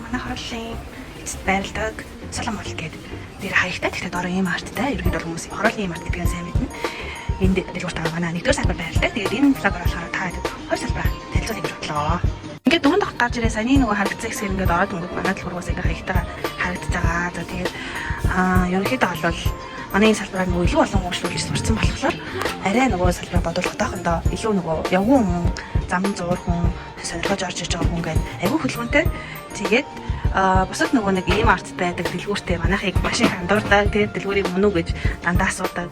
манай хорооллын эцэст байрладаг Соломол гэдэг нэр хаягтай. Тэгэхээр дөрөв ийм арттай. Ерөнхийдөө бол хүмүүс хорооллын ийм арт гэдгийг сайн мэднэ. Энд дэлгүүртээ манай нэгдүгээр салбар байрладаг. Тэгээд энэ блогоор болохоор та хэд хоёр салбараа танилцуулъя гэж бодлоо. Ингээд дөрөв дахь гарч ирээ саяны нөгөө харагдсан хэсэг ингээд ороод өнгөд манай дэлгүүрээс ингээд хаягтайгаа харагдаж байгаа. За тэгээд ерөнхийдөө бол манай энэ салбараар нөгөө илүү олон хөгжлүүлж сурцсан болохоор арай нөгөө салбараа бодвол одоохондоо илүү нөгөө явган хүн, зам зуур хүн, сонирхож орж иж байгаа хүн гэдэг айгүй хөлгөнтэй. Тэгээд бусад нөгөө нэг ийм арт байдаг дэлгүүртээ манайхыг маш их андуурдаг. Тэгээд дэлгүүрийг мөн үү гэж дандаа асуудаг.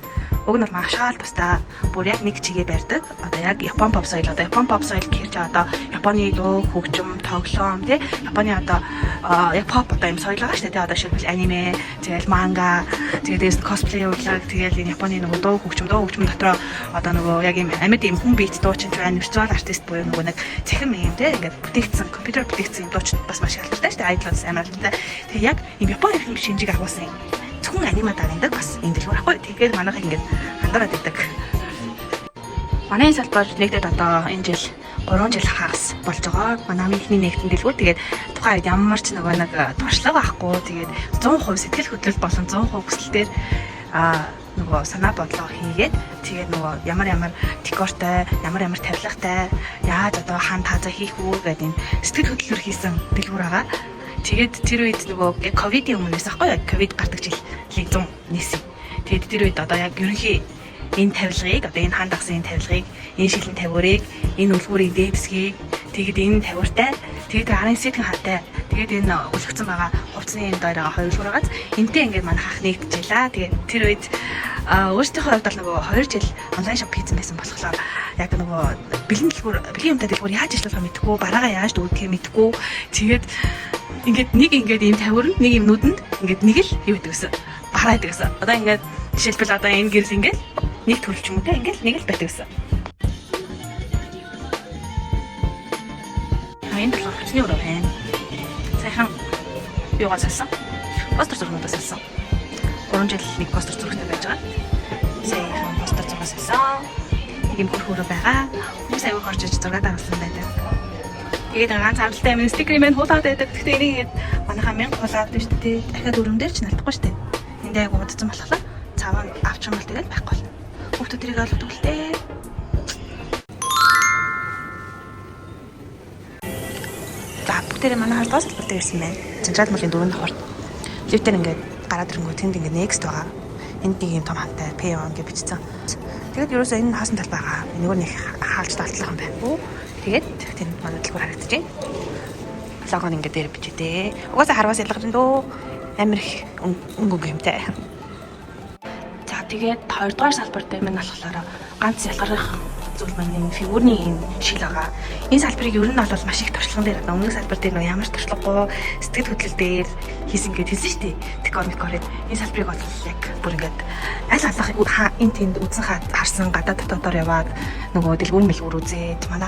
Уг нь бол машаал тусдаа бүр яг нэг чигээ барьдаг. Одоо яг Япон pop soil, одоо Япон pop soil гэхэр чи одоо Японы дуу, хөгжим, тоглоом тий. Японы одоо яг pop одоо юм soil байгаа шүү дээ. Одоо шилбэл аниме, тэгэл манга, тэгээд cosplay урлаг, тэгээд энэ Японы нөгөө дуу, хөгжим дотроо одоо нөгөө яг юм амьд юм хүн биет дуучин байна, виртуал артист буюу нөгөө нэг цэхэн юм тий. Ингээд бүтээгдсэн, компьютер бүтээгдсэн дуучид бас маш их алдартай шүү дээ. Idol-с амар алдартай. Тэгээд яг юм Японы film шинжийг агуулсан хүн аниме дагдаг бас энэ дэлгүүр ахгүй. Тэгээд манайх ингээд хандараад идэг. Манай салбар нэгдээд одоо энэ жил 3 жил хагас болж байгаа. Манай ихний нэгдэн дэлгүүр. Тэгээд тухайн үед ямар ч нөгөө нэг туршлага авахгүй. Тэгээд 100% сэтгэл хөдлөл болон 100% хүсэл дээр нөгөө санаа бодлого хийгээд тэгээд нөгөө ямар декортой, ямар тавилгатай, яаж одоо хаан тааза хийх үү гэдэг энэ сэтгэл хөдлөлөөр хийсэн дэлгүүр байгаа. Тэгээд тэр үед нөгөө ковидын өмнөөс ахгүй яг ковид гардаг жил 100 нийсэн. Тэгээд тэр үед одоо яг ерөнхий энэ тавилгыг одоо энэ хаан дагсан энэ тавилгыг, энэ шилэн тавиурыг, энэ үлгүүрийн дээдсгийг тэгээд энэ тавиуртай, тэгээд арын сэтгэн хатай, тэгээд энэ өлгцөн байгаа хувцсны энэ дээр байгаа хоёр үлгүүр байгаас энтэй ингээд манай хах нэгдэжлаа. Тэгээд тэр үед өөрсдийнхөө хувьд бол нөгөө 2 жил онлайн шоп хийсэн байсан болохоор яг нөгөө бэлэн юмтай дэлгүүр яаж ажиллахаа мэдэхгүй, бараагаа яаж дүүдэхээ мэдэхгүй. Тэгээд ингээд нэг ингээд ийм тавиур нэг юм нүдэнд ингээд нэг л юу гэдэг гэсэн бараад гэсэн. Одоо ингээд жишээлбэл одоо энэ гэрэл ингээд нэг төрөл ч юм уу те ингээд нэг л байдаг гэсэн. Энэ болохоор хүчний өрөө байна. Сайхан юугаар салсан? Постэр зургуудаас салсан. 3 жил нэг постэр зурагтай байж байгаа. Сайхан постэр зургаас салсан. Нэг юм хөрхөрөө байгаа. Хүмүүс аягүй хорж иж зураг авсан байдаг. Тэгээд ганц амттай минь стикер мэн хулаад байдаг. Гэхдээ энийг манайхаа 1000 хулаад биш үү? Дахиад өрөм дээр ч налтахгүй шүү дээ. Энд аяг удацсан болохоор цаваа авчих юм бол тэгээд байхгүй болно. Хүүхдүүд тэрийг ойлгодог л дээ. За бүгдээрээ манай хардаас салбартай ирсэн байна. Централ мөрлийн 4 давхарт. Лифтээр ингээд гараад ирэнгүүт тэнд ингээд next байгаа. Энд нэг юм том хантай P1 гэж бичсэн. Тэгээд ерөөсөө энэ хаасан тал байгаа. Энийг нэг хаалж талтлах юм байна. Тэгээд тэнд манай дэлгүүр харагдаж байна. Логон ингээд дээр бичээдээ. Угаасаа харвас ялгарсан дөө. Амар их өнгө юмтай. За тэгээд 2 дугаар салбарт юм болохоор ганц ялгарх зүйл маань энэ фигурны энэ шил байгаа. Энэ салбарыг ер нь бол маш их туршлаган дээр одоо өмнөх салбар дээр ямар ч туршлагагүй сэтгэл хөдлөл дээр хийсэн гэж хэлсэн шүү дээ. Декор энэ салбарыг бол яг бүр ингээд аль алах энэ тэнд үзэн харсан гадаад дотоодоор яваад нөгөө дэлгүүр үзээд манай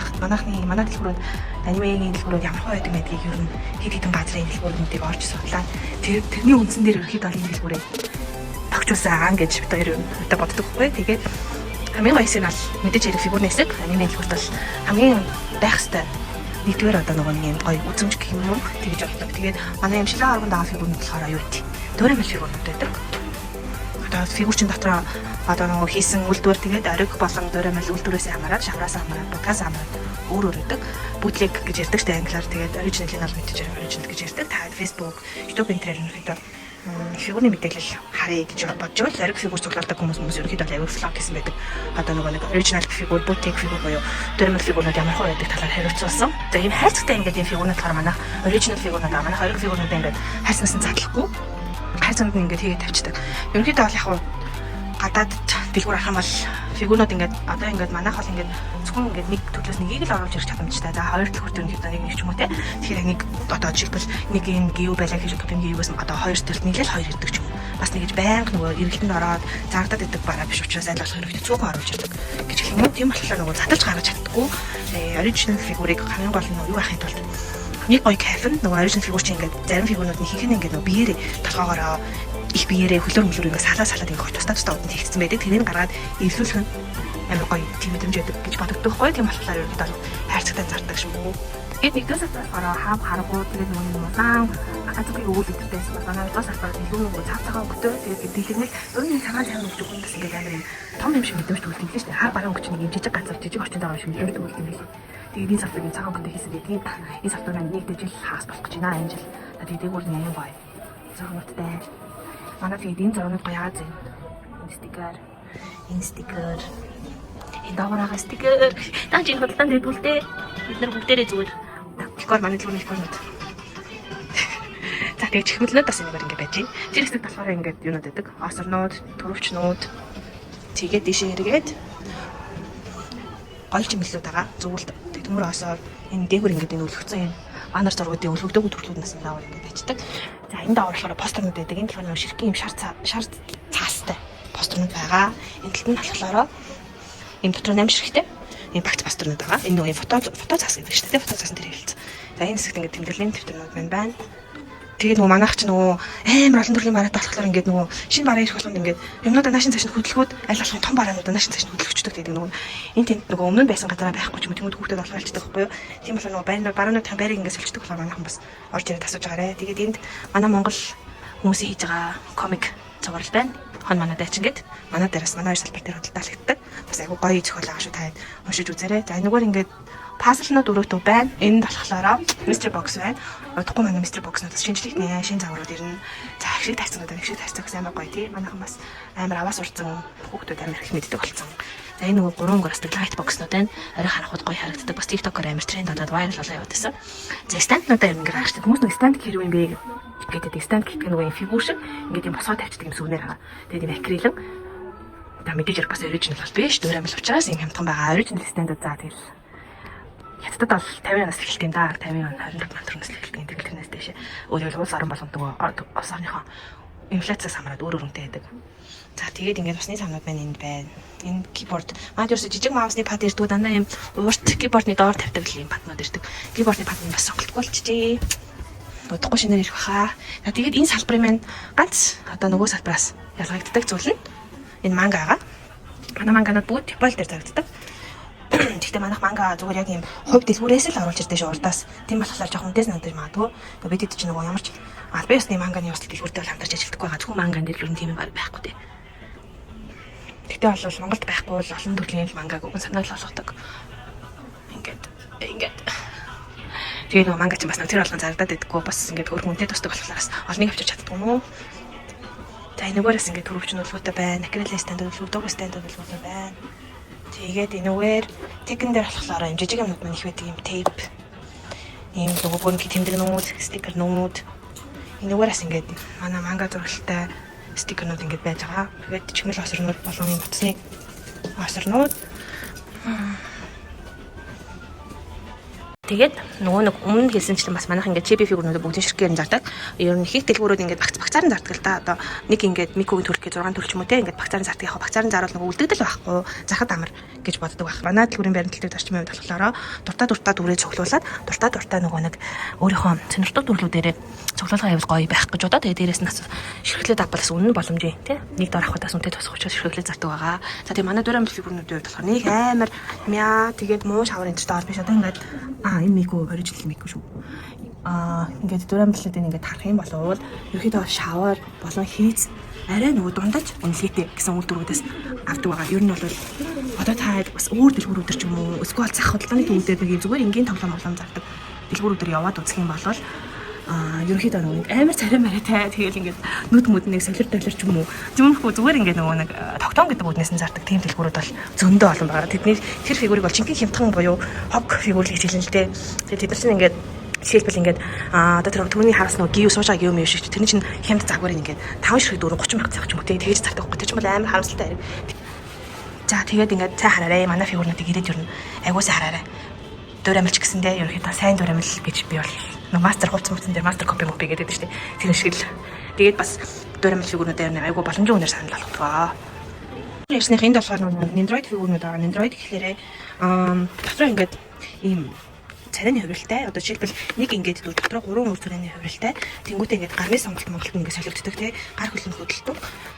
дэлгүүрүүд анимегийн дэлгүүрүүд ямар хөө байдаг гэдгийг ер нь хэд хэдэн газрын дэлгүүрүүдийг орж судлаа. Тэрний үндсэн дээр ерөөхдөө энэ дэлгүүрээ тогтуулсан гэж бид хоёр өдөө боддог байхгүй. Тэгээд хамгийн гоёс нь бол мэдээж хэрэг фигурны хэсэг аниме дэлгүүрт бол хамгийн байх хэвээр нэгдүгээр одоо нөгөө нэг юм гоё үзэмж гэх юм уу тэгж боддог. Тэгээд манай юм шилэн оргонд байгаа фигурнууд болохоор юу вэ? Дөөрэмэл фигурнууд байдаг. Одоо фигурчин дотроо одоо нөгөө хийсэн үйлдвэр тэгээд ориг болон дөөрэмэл үйлдвэрээс хамаарат шавраас хамаарат будгаас хамаарат өөр байдаг. Bootleg гэж ярьдаг штэ англиар. Тэгээд original-ыг бол мэдээж хэрэг original гэж ярьдаг. Та Facebook, YouTube энэ төрөөр фигурны мэдээлэл харъя гэж бодож байвал ориг фигур цуглуулдаг хүмүүс ерөнхийдөө аягүй флог гэсэн байдаг. Одоо нөгөө нэг original фигур, bootleg фигур буюу дөөрэмэл фигурнууд ямар хөө байдаг талаар хариуцуулсан. За ийм хайрцагтай ингээд ийм фигурнууд болохоор манайх original фигурнууд аа манайх ориг фигурнууд ингээд хайрснаас нь задлахгүй. Хайрцагт ингээд хийгээд тавьчихдаг. Ерөнхийдөө бол яг хуу гадаад дэлгүүр авах юм бол фигурнууд ингээд одоо ингээд манайх бол ингээд зөвхөн ингээд нэг төрлөөс нэгийг л оруулж ирэх чадамжтай. За хоёр дэлгүүр ерөнхийдөө нэг ч юм уу те. Тэгэхээр нэг одоо жишээлбэл нэг юм гів байлаа гэж бодсон гівээс одоо хоёр төрөл нэг л хоёр ирдэг ч юм уу. Бас нэгж байнга нөгөө эргэлтэнд ороод зардаад идэг бараа биш учраас аль болох хэрэгтэй цөөхөн оруулж ирдэг гэж хэлэх юм. Тийм болохоор нөгөө задалж гаргаж чаддаггүй. Original фигурыг хамгийн гол нь юу ахын тулд нэг гоё кайфн нөгөө original фигур чинь ингээд зарим фигурнууд нь хийх нь ингээд нөгөө биеэрээ толгоогоороо их биеэрээ хөлөөр ингээд салаад ингээд тусдаа удаа хийгдсэн байдаг. Тэрийг гаргаад эвлүүлэх нь амар гоё тийм мэдрэмж өгдөг гэж боддог байхгүй. Тийм болохоор ерөнхийдөө хайрцагтай зардаг шүү. Тэгээд нэгдүгээр сартаас гараа хаав харахгүй тэгээд нөгөө удаан гадуугийн өвөл өдөртэйсэн бол манай нэгдүгээр сартаас илүү нөгөө цав цагаан өгтөө тэгээд дэлгэрнэл өөрийн цагаан цагаан өгч өгөхөндөөс ингээд амар юм том юм шиг мэдээж төгөлдөг л шүү дээ. Хаа бараа өгч нэг юм жижиг газар жижиг орчинд байгаа юм шиг мэдээж төгөлдөг юм лээ. Тэгээд энэ сартыг цагаан өгтөө хийсэн гэдгийг энэ сартыг нэг жил хагас болох гэж байна энэ жил. Тэгээд дээгүүр нь аян гоё. Зургуудтай. Манай тэгээд энэ зургууд гоё яагаад зэн. Энэ стикер. Энэ дааврага стикер. Тань чинь худалдан дээр бүлдээ. Бид нар бүгдээрээ зүгээр. Тэгэхээр манай төлөвний формат. За тэгээд чихмэлнүүд бас ингээд ингэ байж байна. Тэр хэсэг болохоор ингээд юунод байдаг. Осорнууд, төрөвчнүүд. Тэгээд дишээ эргээд гол чимэлүүд байгаа. Зүгэлд төмөр осоор энэ дээгүр ингээд энэ өлгцэн юм. Банер зургуудын өлгөгдөөг төрлүүднээс нь даавар ингээд байждаг. За энэ даавар болохоор постернууд байдаг. Энэ болохоор ширхгийн юм шар цаастай постернууд байгаа. Энэ талд нь болохоор энэ дотор 8 ширхтэй энэ багц постернууд байгаа. Энэ нөгөө фото цаас гэдэг шүү дээ. Фото цаасан дээр хэлсэн. За энэ хэсэгт ингээд тэмдэглэлийн дэвтэрнүүд байна. Тэгээд нөгөө манайх ч нөгөө амар олон төрлийн бараа болохоор ингээд нөгөө шинэ бараа ирэх болгонд ингээд юмнуудаа наашин цааш нь хөдөлгөөд аль болох том бараануудаа наашин цааш нь хөдөлгөчдөг гэдэг нөгөө энэ тэнд нөгөө өмнө нь байсан газараа байхгүй ч юм уу тэмүүд хүүхдэд болох альчдаг байхгүй юу. Тийм болохоор нөгөө бараануудын байрыг ингээд сольчдөг болохоор манайхан бас орж ирээд асууж байгаарэ. Тэгээд энд манай Монгол хүмүүсийн хийж байгаа комик цуврал байна. Хон манай дайч ингээд манай дээрээс манай хоёр салбар дээр худалдаа хийгддэг. Бас айгу гоё зохиол байгаа шүү таад уншиж үзээрэй. За энэгээр ингээд пазлнууд өрөөтөө байна. Энд болохоор Mystery Box байна. Удахгүй манай Mystery Box-нуудаас шинжлэх нэ шин загварууд ирнэ. За их шиг тайцсан гэсэн амар гоё тий. Манайхан бас амар аваа сурцсан хүүхдүүд амар их мэддэг болсон. За энэ нөгөө 3 градустай light box-нууд байна. Арай харахад гоё харагддаг. Бас TikTok-оор амар тренд болоод viral болоо яваад байсан. За stand-нуудаа юм ингээд хааштай хүмүүс нөгөө stand хэрэг юм бэ гэдэг stand гэх нөгөө фигур шиг ингээд юм босгоо тавьчихдаг юм сүгнээр байгаа. Тэгээд юм акрилэн. За мэдээж бас original бол биш. Дөөр амил учраас юм хямдхан байгаа. Original stand-ууд за тэгэл хятадд бол 50 оноос эхэлт юм да. 50 он 24 оноос эхэлт юм. Тэгэл тэрнээс дэше өөрөөр улс орон болгонд нөгөө улс орныхоо инфляцаас хамаарат өөр өөрөнтэй байдаг. За тэгээд ингээд усны самнууд байна энд байна. Энэ keyboard маад ерөөсө жижиг маусны пад ирдэг дандаа юм урт keyboardны доор тавьдаг л юм паднууд ирдэг. Keyboardны пад нь бас сонголтгүй болчихжээ. Удахгүй шинээр ирэх баха. За тэгээд энэ салбарын маань ганц одоо нөгөө салбараас ялгагддаг зүйл нь энэ мангагаа. Манай манганууд бүгд типол дээр зарагддаг. Гэхдээ манайх манга зүгээр яг юм хувь дэлгүүрээс л оруулж ирдэ шүү урдаас. Тийм болохоор жоохон үдээс надад магадгүй. Тэгээд бид чинь нөгөө ямар ч албан ёсны манганы ус дэлгүүртэй бол хамтарч ажилладаг байгаа. Зөвхөн манган дэлгүүр нь тийм байхгүй дээ. Гэхдээ бол Монголд байхгүй бол олон төрлийн мангааг уг санаал болгодог. Ингээд. Тэгээд нөгөө манга чинь бас тэр болгон зарагдаад байдаггүй бас ингээд өөр хүнтэй тусдаг болохоор бас олныг авчирч чаддаг юм уу? За энэгээрээс ингээд төрөвчнөлгөөтэй байна. Акрил стандууд, дөг стандууд болготой байна. Тэгээд энэгээр тикэн дээр болохоор юм жижиг юмнууд маань их байдаг юм тейп. Ийм дөгөөгний тэмдэгнүүд, стикернүүд. Энэгээрээс ингээд манай манга зургалтай стикернүүд ингээд байж байгаа. Тэгээд чигмэл осорнууд болон юм утасны осорнууд. Тэгээд нөгөө нэг өмнө хэлсэнчлэн бас манайх ингээд чиби фигурнууд бүгдийн ширхгээр нь зардаг. Ер нь их дэлгүүрүүд ингээд багцаар нь зардаг л да. Одоо нэг ингээд микрогийн төрхий 6 төрч юм уу те ингээд багцаар нь зардаг. Яг багцаар нь заруул нөгөө үлдэгдэл байхгүй. Захад амар гэж боддог байх. Манай дэлгүүрийн баримтлалыг зарчмын хувьд болохоор дуртаа дүрээ цуглуулад дуртаа нөгөө нэг өөрийнхөө сонирхдаг төрлүүдээрээ цуглуулга явуул гоё байх гэж бодоод тэгээд дээрээс нь ширхлээд авбалс үнэн боломжийн те нэг дор авахудаас үнтэй тусах учраас ширхлээд зардаг байгаа. За тэгээд манай дөрөм фигурнуудын хувьд болохоор нэг амар мяа тэгээд муу шавар энэ ч доор биш одоо ингээд энэ мику original мику шүү. Ингээд дөрөм билүүдийн ингээд харах юм бол ерөөхдөө шавар болон хийц арай нөгөө дундаж үнэлгээтэй гэсэн үйлдвэрүүдээс авдаг байгаа. Ер нь бол одоо та бас өөр дэлгүүрүүдэр ч юм уу эсвэл зах хөдөлгөөний төвүүдээр нэг зүгээр энгийн тоглоом зардаг дэлгүүрүүдээр яваад үзэх юм бол ерөөхдөө нөгөө амар царай мараатай тэгэл ингээд нүд мүднийг солир ч юм уу зүүнхгүй зүгээр ингээд нөгөө нэг тогтоон гэдэг үднээс нь зардаг тийм дэлгүүрүүд бол зөндөө олон байгаа. Тэдний тэр фигурыг бол жинхэнэ хямдхан буюу хог фигур гэж хэлнэ л дээ. Тэгээд тэд нар чинь ингээд жишээлбэл ингээд одоо тэр түрүүний хараас нөгөө гив суушаа гив юм шиг тэрний чинь хямд загвар ингээд 5 ширхэг 4 30 мянга цаг ч юм уу тэгж зардаг байхгүй. Тэр чинь бол амар харамсалтай. За тэгээд ингээд цай хараарай. Манай фигурнуудыг ирээд юу айгуусаа хараарай. Дөөрэмэлч гэсэндээ ерөөхдөө сайн дөөрэмэл гэж би бол нэг мастер хувцсан дээр мастер копи мопи гэдэг шүү дээ. Тэр шиг л. Тэгээд бас дөөрэмэл фигурнуудаар айгу боломжтой үнээр санал болгодог. Ярьсных энд болохоор Android фигурнууд байгаа. Android гэхлээрээ дотор ингээд ийм царайны хувиралтай. Одоо жишээлбэл нэг ингээд дотроо 3 үр царайны хувиралтай. Тэнгүүтээ ингээд гарын сонголт ингээд солигддог те. Гар хөлн хөдөлдөг.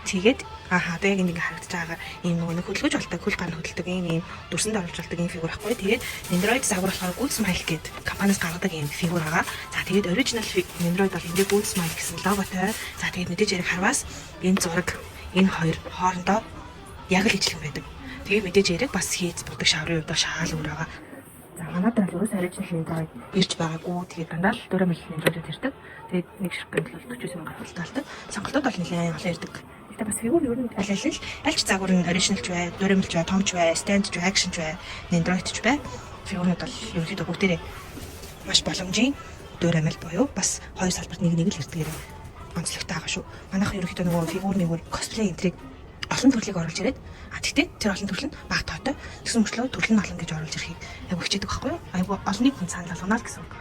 Тэгээд одоо яг ингээд харагдаж байгаа ийм нэг хөдөлгөж болтой хөл гар хөдөлдөг ийм дүрсэнд оруулж болдог ийм фигур ахгүй. Тэгээд Nendoroid загвар болохоор Good Smile гэдэг компаниас гаргадаг ийм фигур байгаа. За тэгээд original Nendoroid бол ингээд Good Smile гэсэн логотой. За тэгээд мэдээж ярих харвас энэ зураг энэ хоёр хоорондоо яг л ижилхэн байдаг. Тэгээд мэдээж яриг бас хийц будаг шаврын хувьд шаал өөр байгаа. За манайд бол ерөөс original Nendoroid ирж байгаагүй. Тэгээд дандаа л 4 мэл Nendoroid ирдэг. Тэгээд нэг ширхэг бол 49 сая гаргалтай. Сонголтууд бол нэлээд олон ирдэг. Гэтэ бас фигур ер нь аль ч загвар нь original ч бай, 4 мэл ч бай, том ч бай, stand ч бай, action ч бай, Nendoroid ч бай. Фигурнууд бол ерөнхийдөө бүгдээрээ маш боломжийн 4 мэл буюу бас хоёр салбарт нэг л ирдгээр онцлогтой байгаа шүү. Манайх ерөнхийдөө нөгөө фигур cosplay энтриг олон төрлийг оруулж ирээд тэгтээ тэр олон төрөл нь баг тоотой. Тэгсэн мөрчлөө төрөл нь олон гэж оруулж ирэхийг айгу хичээдэг байхгүй юу? Айгу олонний хүн санал болгоно л гэсэн үг.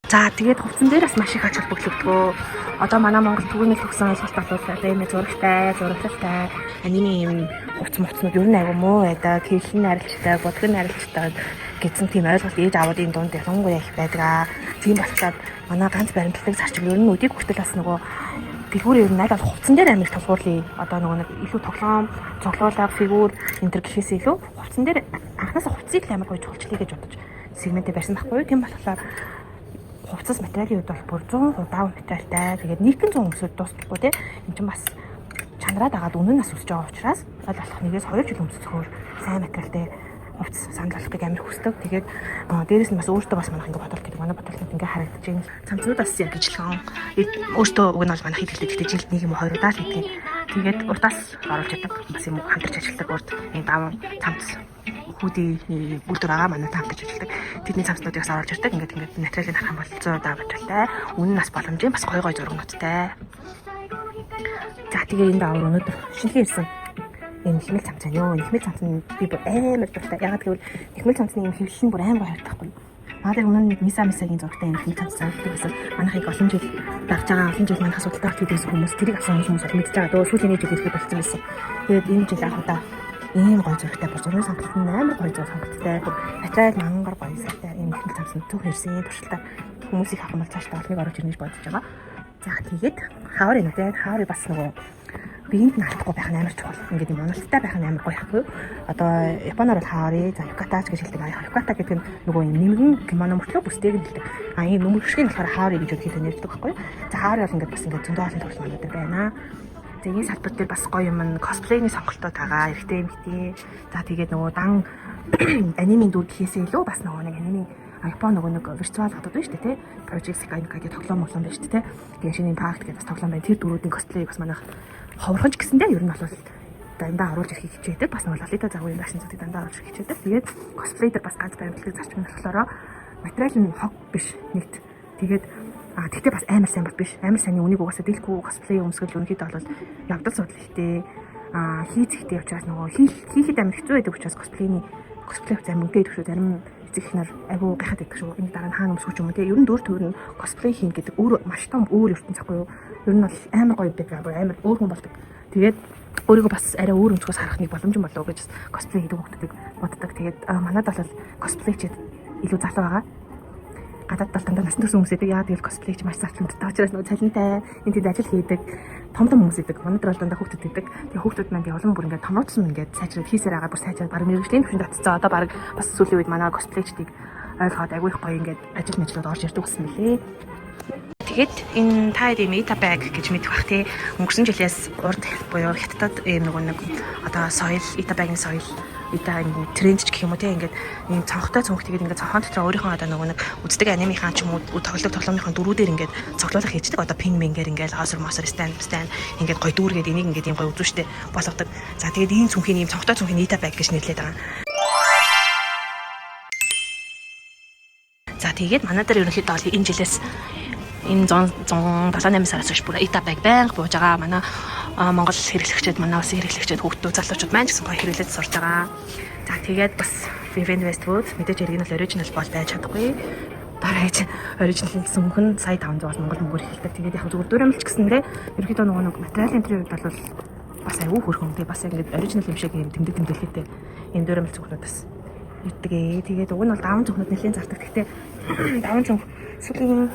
За тэгээд хувцсан дээр бас маш их ач холбогддог. Одоо манай Монгол түүнийг төгсөн ойлголт бол энэ зурагтай, аними юм хувцснууд ер нь айгу муу байдаг, хэвлэн арилжтай, бодгон арилжтай гэсэн тийм ойлголт ээж аавуудын дунд ялангуяа их байдаг. Тийм болохоор манай ганц баримтлагдаг зарчим ер нь өдийг хүртэл бас нөгөө фигур ер нь аль хувцсан дээр амир тулгуурлаа. Одоо нөгөө нэг илүү тоглоом, цоглуулга фигур энэ төр гэхээс илүү хувцсан дээр анхнаасаа хувцсыг амар гоё чуулчлаа гэж бодож сегментээ барьсан байхгүй юу? Тийм болохоор хувцас материалын хувьд бол бүр 100% даав материалтай. Тэгээд нийгэн 100 өмсөд дуусахгүй те. Энд чинь бас чанараад агаад үнэн нас үсэж байгаа учраас аль болох нэгээс 2 жил өмсөхөөр сайн материалтай хувцас санал болгохыг амар хүсдэг. Тэгээд дээрэс нь бас өөртөө бас манайх ингэ бодлоо гэдэг. Манай бодлоод ингэ харагдаж байна. Цамцнууд бас яг ижилхэн өөртөө уг нь бол манайх хийдэлтэй гэхдээ жилд нэг юм хоёр удаа л хийдэг. Тэгээд уртаас оруулж ядаг. Бас юм хамтарч ажилладаг урд энэ даван цамц хүүдийн бүрдэр байгаа манай хамтарч ажилладаг. Тэдний цамцнуудыг оруулж ирдэг. Ингээд материалыг харах юм бол 100 даа материалтай. Үнэн нас боломжийн бас гой зургуудтай. За тэгээд энэ даавар өнөөдөр шинэхэн ирсэн энэ хэмэл цамц байна ёо. Хэмэл цамц нь би бүр амар дуртай. Ягаад гэвэл хэмэл цамцны юм хэвлэл нь бүр амар хайртахгүй. Манай өмнө мисагийн зурагтай энэ хэмэл цамц зурдаг гэсэн манайхыг олон жил дагж байгаа, олон жил манайхаас судалдаг хийдээс хүмүүс тэрийг авсан хүмүүс мэдж байгаа. Дөө сүүлийн жил ирэхэд болсон байсан. Тэгээд энэ жил анх удаа ийм гой зурагтай бүр зургийн сонголт нь амар гой зураг сонголттой. Материал мангар гоё сайтай энэ хэмэл цамц нь зөв хэрсэн туршилтаа хүмүүсийг хахам бол цааш таахыг оруулж ирнэ гэж бодож байгаа. За тэгээд хавар энэ үү? Хавар бас нөгөө биеинд наалтахгүй байх нь амар чухал. Ингээд юм уналттай байх нь амар гоё хахгүй. Одоо Японоор бол хавари, за юкатач гэж хэлдэг. Юката гэдэг нь нөгөө нэмгэн кимоно мөртлөө бүстэйг нь хэлдэг. Энэ нөмөршгийг болохоор хавари гэж өгөхөд нэрдэг байхгүй. За хавари бол ингээд бас ингээд зөндөө олон төрөл манад байна. За энэ салбар дээр бас гоё юм косплейний сонголтууд байгаа. Эрэгтэй эмэгтэй. За тэгээд нөгөө дан анимын дүр гэхээсээ илүү бас нөгөө нэг анимын Япон нөгөө нэг виртуал гадууд байна шүү дээ тий. Project Skype гэдэг тоглоом байна шүү дээ тий. Тэгээд шинийн пакт гэдэг бас тоглоом байна. Тэр дүрүүдийн косплей бас манайх ховрохж гэсэндээ ер нь бол дандаа оруулж ирэхийг хичээдэг. Бас нөгөө лолита загварын дашин зүйлийг дандаа оруулж ирэхийг хичээдэг. Тэгээд косплей дээр бас ганц баримтлагдаг зарчим нь болохоор материал нь хог биш нэгт. Тэгээд тэгтээ бас амар сайн бол биш. Амар сайн үнийг угаасаа дэлгүй косплей өмсгөл үнэхээр бол явдал судал ихтэй. Хийцэгтэй учраас нөгөө хийхэд амар хэцүү байдаг учраас косплей зам мөнгөд өгшөө зарим эцэг нар айгуу гайхаад байдаг шүү. Энэ дараа нь хаана өмсөх юм те. Ер нь дөр төрн косплей хийн гэдэг өөр маш том өөр ертөнц ахгүй юу. Ер нь бол амар гоё байдаг, амар өөр хүн болдог. Тэгээд өөрийгөө бас арай өөр өнцгөөс харах нэг боломж болов уу гэж косплей хийдэг хүмүүсийг боддог. Тэгээд манайд бол косплейчид илүү залуу байгаа. Гадаад бол дандаа насны төсөн хүмүүс байдаг. Яа тэгэл косплейч маш зарчимтай. Очроос нөгөө цалинтай энэ тэнд ажил хийдэг. Том хүмүүс байдаг. Манайд бол дандаа хүүхдүүд байдаг. Тэгээ хүүхдүүд маань олон бүр ингээд томроодсон ингээд сайжраад хийсээр байгаа бүр сайжраад баг мэрэгжлийн төвшөнд татцсан. Одоо баг бас сүүлийн үед манай косплейчдыг ойлгоод агуу их гоё ингээд ажил мэжлүүд орж ирдэг гэсэн мөлий. Тэгээд энэ таад ийм Itabag гэж мэдэх бах тий. Өнгөрсөн жилээс урд буюу хятадд ийм нэг одоо соёл Itabag-ийн соёл энэ тренд ч гэх юм уу тий ингээд ийм цонхтой цонх тэгээд ингээд цонхон дотор өөрийнхөө одоо нэг үздэг анимийнхаа ч юм уу тоглоомынхаа дөрүүдээр ингээд цоглуулах хийдэг. Одоо пингмингээр ингээд осор мосор stand ингээд гоё дүүргээд энийг ингээд ийм гоё үзүүштэй болгодог. За тэгээд ийм цонхийн ийм цонхтой цонхийн Itabag гэж нэрлэдэг байгаа. За тэгээд манай дээр ерөнхийдөө энэ жилээс энэ 178 сараас хойш бүр Itabag байнга бууж байгаа. Манай Монгол хэрэглэгчид, манай улсын хэрэглэгчид, хүүхдүүд, залуучууд маань гэсэн гоё хэрэглэж сурж байгаа. За тэгээд бас Vivienne Westwood мэдээж яриг нь бол original бол байж чадахгүй. Барайж original гэсэн мөнх нь сая 500 бол Монгол мөнгөөр хэлдэг. Тэгээд яг зүгээр дөрөмлч гэсэндээ ерөнхийдөө нөгөө материалын төрөнд бол бас аюу хөрхөн. Тэгээд бас ингээд original юм шиг юм тэмдэг-тэмдэглэхтэй энэ дөрөмлч зөвхнүүд бас ирдэг ээ. Тэгээд уг нь бол даван зөвхнүүд нэлийн зардаг. Гэхдээ 500 сүүлийн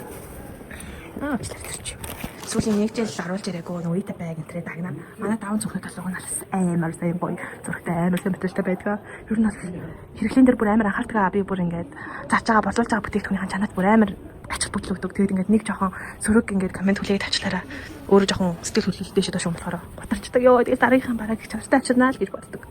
сүүлийн нэг жил оруулж ирээгүй нөгөө итэ байг энтрээ дагнаа. Манай 500-ыг асуугна амар сайн гоё зургтай амар сайн бүтээлтэй байдаг. Ер нь бол хэрэглэн дээр бүр амар анхаардаг. Би бүр ингээд зааж байгаа борлуулж байгаа бүтээгдэхүүнийхэн чанарт бүр амар ачаал бүтлэг өгдөг. Тэгээд ингээд нэг жоохон сөрөг ингээд комент хүлээгээд тавьчлаараа өөрөө жоохон сэтгэл хөдлөлттэй шүү дээ болохоор готарчдаг. Йоо тэгээд дараагийнхан бараг чанартай ачаалнаа л гэж боддог.